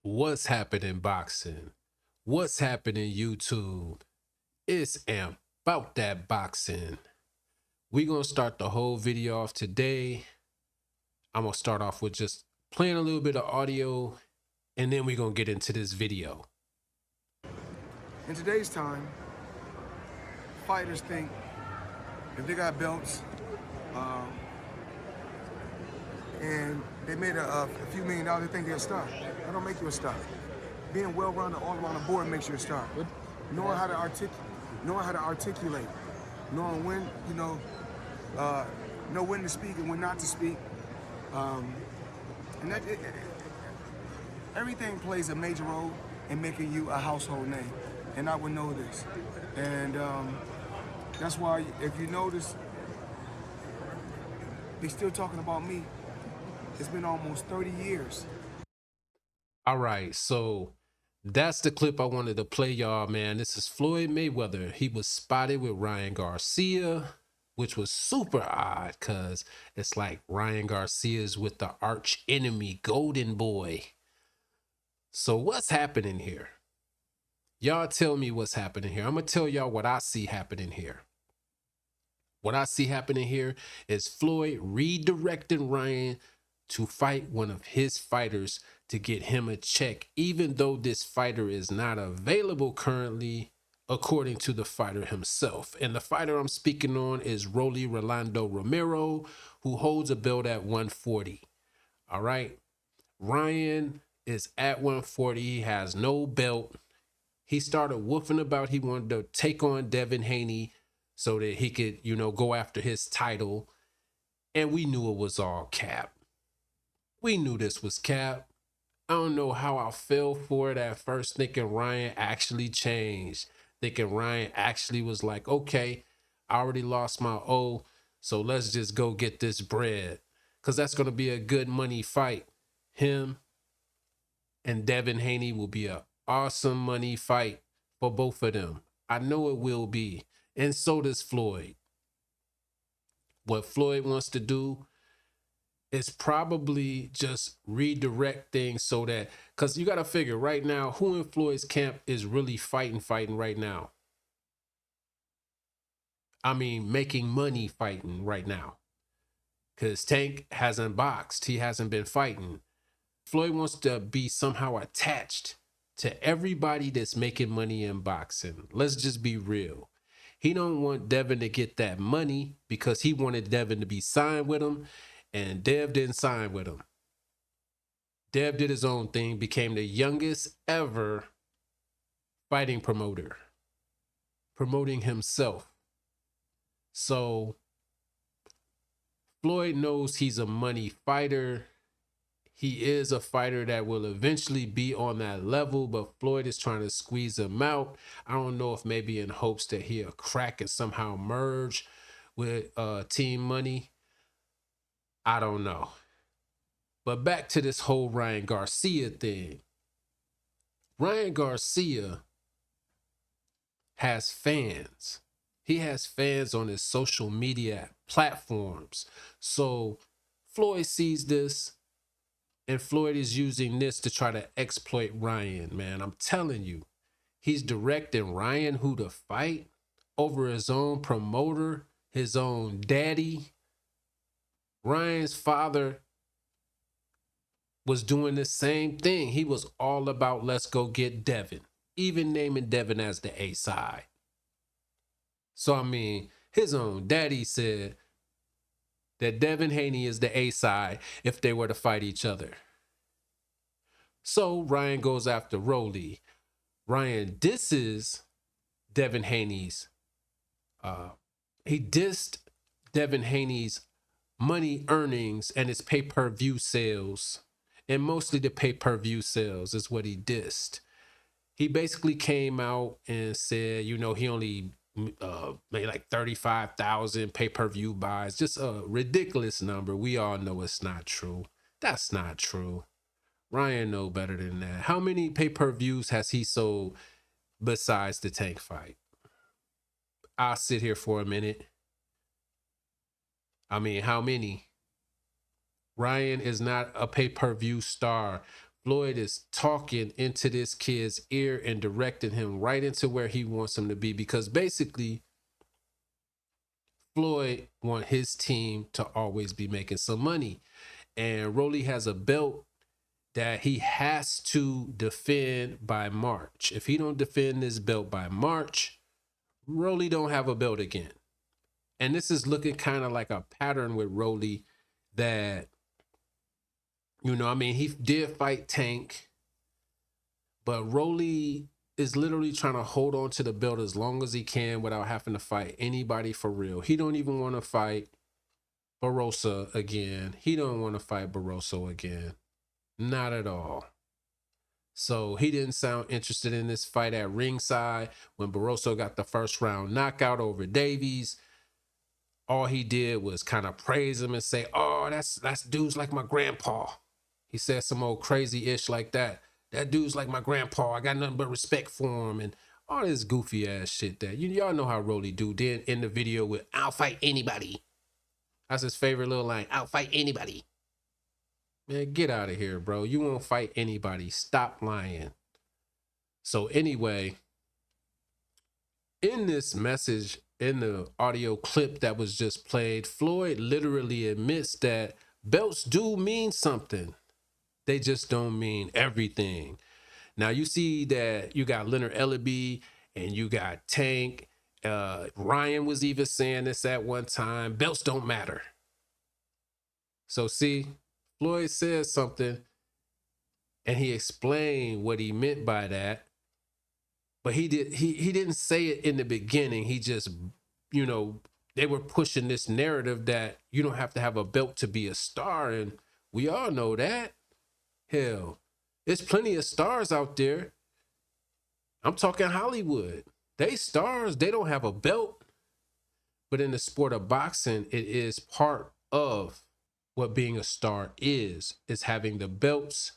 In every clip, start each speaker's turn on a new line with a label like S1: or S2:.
S1: What's happening boxing? What's happening YouTube? It's about that boxing. We're gonna start the whole video off today. I'm gonna start off with just playing a little bit of audio and then we're gonna get into this video.
S2: In today's time, fighters think if they got belts and they made a few $1,000,000, they think they're a star. That don't make you a star. Being well-rounded all around the board makes you a star. Knowing how to articulate, knowing when, know when to speak and when not to speak. And everything plays a major role in making you a household name. And I would know this. And that's why, if you notice, they're still talking about me. It's been almost 30 years.
S1: All right, so that's the clip I wanted to play, y'all, man. This is Floyd Mayweather. He was spotted with Ryan Garcia, which was super odd because it's like Ryan Garcia's with the arch enemy, Golden Boy. So what's happening here? Y'all tell me what's happening here. I'm going to tell y'all what I see happening here. What I see happening here is Floyd redirecting Ryan to fight one of his fighters to get him a check, even though this fighter is not available currently, according to the fighter himself. And the fighter I'm speaking on is Rolly Rolando Romero, who holds a belt at 140. All right. Ryan is at 140. He has no belt. He started woofing about he wanted to take on Devin Haney so that he could, go after his title. And we knew it was all cap. We knew this was cap. I don't know how I fell for it at first, thinking Ryan actually changed. Thinking Ryan actually was like, okay, I already lost my O, so let's just go get this bread. Because that's going to be a good money fight. Him and Devin Haney will be an awesome money fight for both of them. I know it will be. And so does Floyd. What Floyd wants to do is probably just redirect things so that, because you got to figure right now, who in Floyd's camp is really fighting right now? I mean, making money fighting right now. Because Tank hasn't boxed. He hasn't been fighting. Floyd wants to be somehow attached to everybody that's making money in boxing. Let's just be real. He don't want Devin to get that money because he wanted Devin to be signed with him, and Dev didn't sign with him. Dev did his own thing, became the youngest ever fighting promoter, promoting himself. So Floyd knows he's a money fighter. He is a fighter that will eventually be on that level, but Floyd is trying to squeeze him out. I don't know if maybe in hopes that he'll crack and somehow merge with Team Money. I don't know. But back to this whole Ryan Garcia thing. Ryan Garcia has fans. He has fans on his social media platforms. So Floyd sees this, and Floyd is using this to try to exploit Ryan, man. I'm telling you, he's directing Ryan who to fight over his own promoter, his own daddy. Ryan's father was doing the same thing. He was all about let's go get Devin, even naming Devin as the A side. So, I mean, his own daddy said that Devin Haney is the A side if they were to fight each other. So Ryan goes after Rolly. Ryan disses Devin Haney's. He dissed Devin Haney's money earnings and his pay-per-view sales. And mostly the pay-per-view sales is what he dissed. He basically came out and said, he only made like 35,000 pay-per-view buys. Just a ridiculous number. We all know it's not true. That's not true. Ryan know better than that. How many pay-per-views has he sold besides the Tank fight? I'll sit here for a minute. I mean, how many? Ryan is not a pay-per-view star Floyd is talking into this kid's ear and directing him right into where he wants him to be, because basically Floyd wants his team to always be making some money. And Rolly has a belt that he has to defend by March. If he don't defend this belt by March, Rolly don't have a belt again. And this is looking kind of like a pattern with Rolly that, you know, I mean, he did fight Tank, but Rolly is literally trying to hold on to the belt as long as he can without having to fight anybody for real. He don't even want to fight Barroso again. He don't want to fight Barroso again. Not at all. So he didn't sound interested in this fight at ringside when Barroso got the first round knockout over Davies. All he did was kind of praise him and say, "Oh, that's dude's like my grandpa." He said some old crazy ish like that. That dude's like my grandpa. I got nothing but respect for him, and all this goofy ass shit that y'all know how Rolly do. Then in the video with "I'll fight anybody." That's his favorite little line. "I'll fight anybody." Man, get out of here, bro. You won't fight anybody. Stop lying. So anyway, in this message, in the audio clip that was just played, Floyd literally admits that belts do mean something. They just don't mean everything. Now you see that you got Leonard Ellaby and you got Tank. Ryan was even saying this at one time. Belts don't matter. So see, Floyd said something and he explained what he meant by that. But he didn't say it in the beginning. He just, you know, they were pushing this narrative that you don't have to have a belt to be a star. And we all know that. Hell, there's plenty of stars out there. I'm talking Hollywood. They stars, they don't have a belt. But in the sport of boxing, it is part of what being a star is having the belts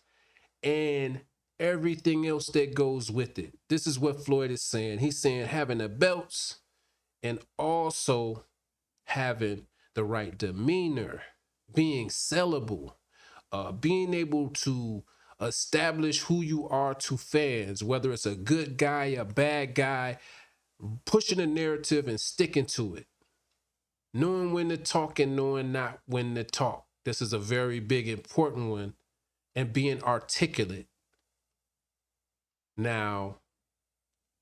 S1: and everything else that goes with it. This is what Floyd is saying. He's saying having the belts and also having the right demeanor, being sellable, being able to establish who you are to fans, whether it's a good guy, a bad guy, pushing a narrative and sticking to it. Knowing when to talk and knowing not when to talk. This is a very big, important one. And being articulate. Now,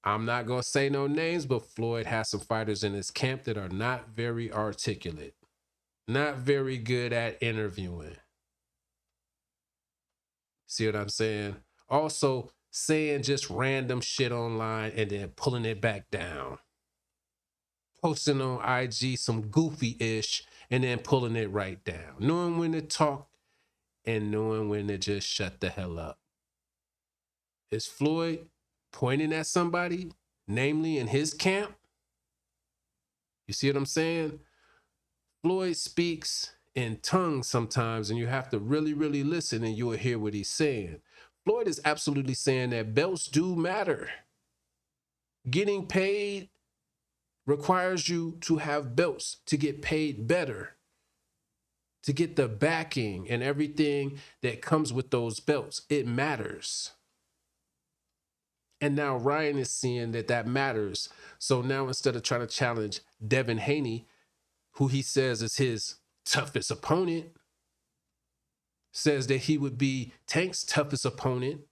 S1: I'm not going to say no names, but Floyd has some fighters in his camp that are not very articulate. Not very good at interviewing. See what I'm saying? Also, saying just random shit online and then pulling it back down. Posting on IG some goofy-ish and then pulling it right down. Knowing when to talk and knowing when to just shut the hell up. Is Floyd pointing at somebody, namely in his camp? You see what I'm saying? Floyd speaks in tongues sometimes, and you have to really, really listen and you'll hear what he's saying. Floyd is absolutely saying that belts do matter. Getting paid requires you to have belts to get paid better, to get the backing and everything that comes with those belts. It matters. And now Ryan is seeing that that matters. So now instead of trying to challenge Devin Haney, who he says is his toughest opponent, says that he would be Tank's toughest opponent,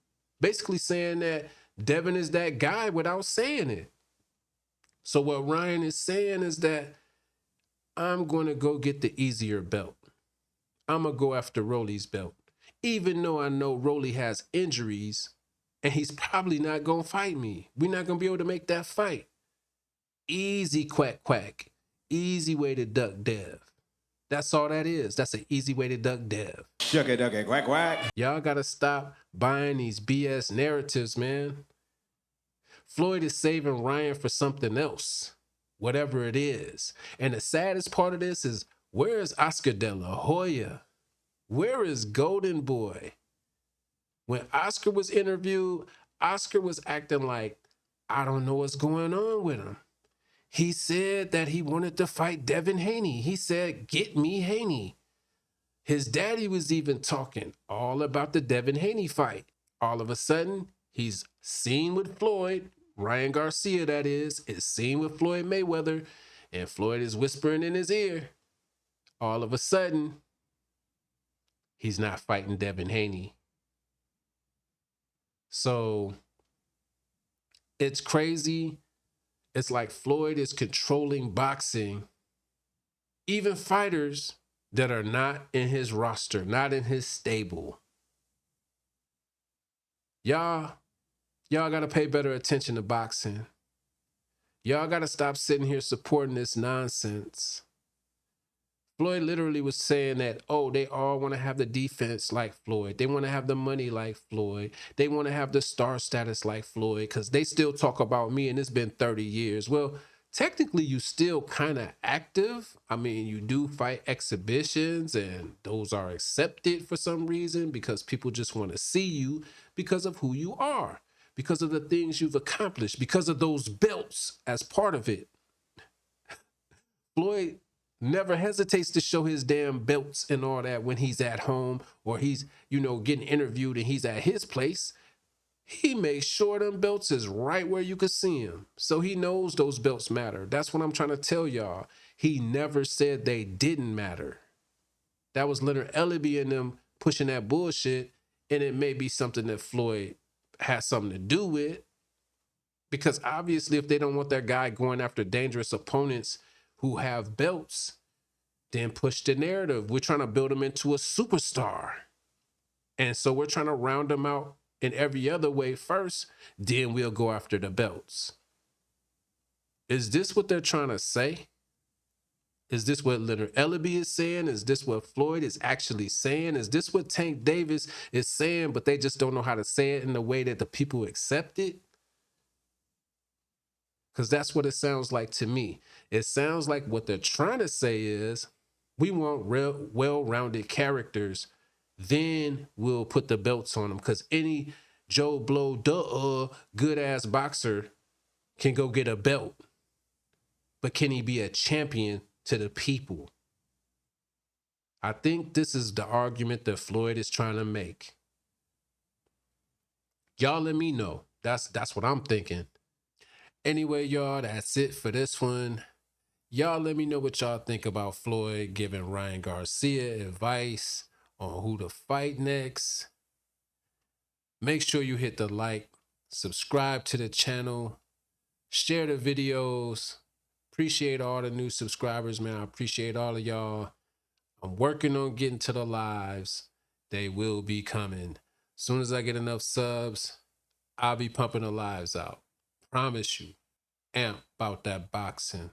S1: basically saying that Devin is that guy without saying it. So what Ryan is saying is that I'm going to go get the easier belt. I'm going to go after Rolly's belt. Even though I know Rolly has injuries and he's probably not going to fight me. We're not going to be able to make that fight. Easy quack quack. Easy way to duck Dev. That's all that is. That's an easy way to duck Dev.
S3: Shucky ducky quack quack.
S1: Y'all got to stop buying these BS narratives, man. Floyd is saving Ryan for something else, whatever it is. And the saddest part of this is, where is Oscar De La Hoya? Where is Golden Boy? When Oscar was interviewed, Oscar was acting like, I don't know what's going on with him. He said that he wanted to fight Devin Haney. He said, get me Haney. His daddy was even talking all about the Devin Haney fight. All of a sudden, he's seen with Floyd, Ryan Garcia, that is seen with Floyd Mayweather, and Floyd is whispering in his ear. All of a sudden, he's not fighting Devin Haney. So it's crazy. It's like Floyd is controlling boxing, even fighters that are not in his roster, not in his stable. Y'all got to pay better attention to boxing. Y'all got to stop sitting here supporting this nonsense. Floyd literally was saying that, oh, they all want to have the defense like Floyd. They want to have the money like Floyd. They want to have the star status like Floyd because they still talk about me and it's been 30 years. Well, technically, you still kind of active. I mean, you do fight exhibitions and those are accepted for some reason because people just want to see you because of who you are, because of the things you've accomplished, because of those belts as part of it. Floyd never hesitates to show his damn belts and all that when he's at home or he's, getting interviewed and he's at his place. He makes sure them belts is right where you can see him. So he knows those belts matter. That's what I'm trying to tell y'all. He never said they didn't matter. That was Leonard Ellaby and them pushing that bullshit, and it may be something that Floyd has something to do with. Because obviously, if they don't want that guy going after dangerous opponents who have belts, then push the narrative. We're trying to build him into a superstar. And so we're trying to round him out in every other way first, then we'll go after the belts. Is this what they're trying to say? Is this what Leonard Ellaby is saying? Is this what Floyd is actually saying? Is this what Tank Davis is saying, but they just don't know how to say it in the way that the people accept it? Because that's what it sounds like to me. It sounds like what they're trying to say is, we want real well-rounded characters, then we'll put the belts on them. Because any Joe Blow, good-ass boxer can go get a belt. But can he be a champion to the people? I think this is the argument that Floyd is trying to make. Y'all let me know. That's what I'm thinking. Anyway, y'all, that's it for this one. Y'all let me know what y'all think about Floyd giving Ryan Garcia advice on who to fight next. Make sure you hit the like, subscribe to the channel, share the videos. Appreciate all the new subscribers, man. I appreciate all of y'all. I'm working on getting to the lives. They will be coming. As soon as I get enough subs, I'll be pumping the lives out. Promise you. Amp about that boxing.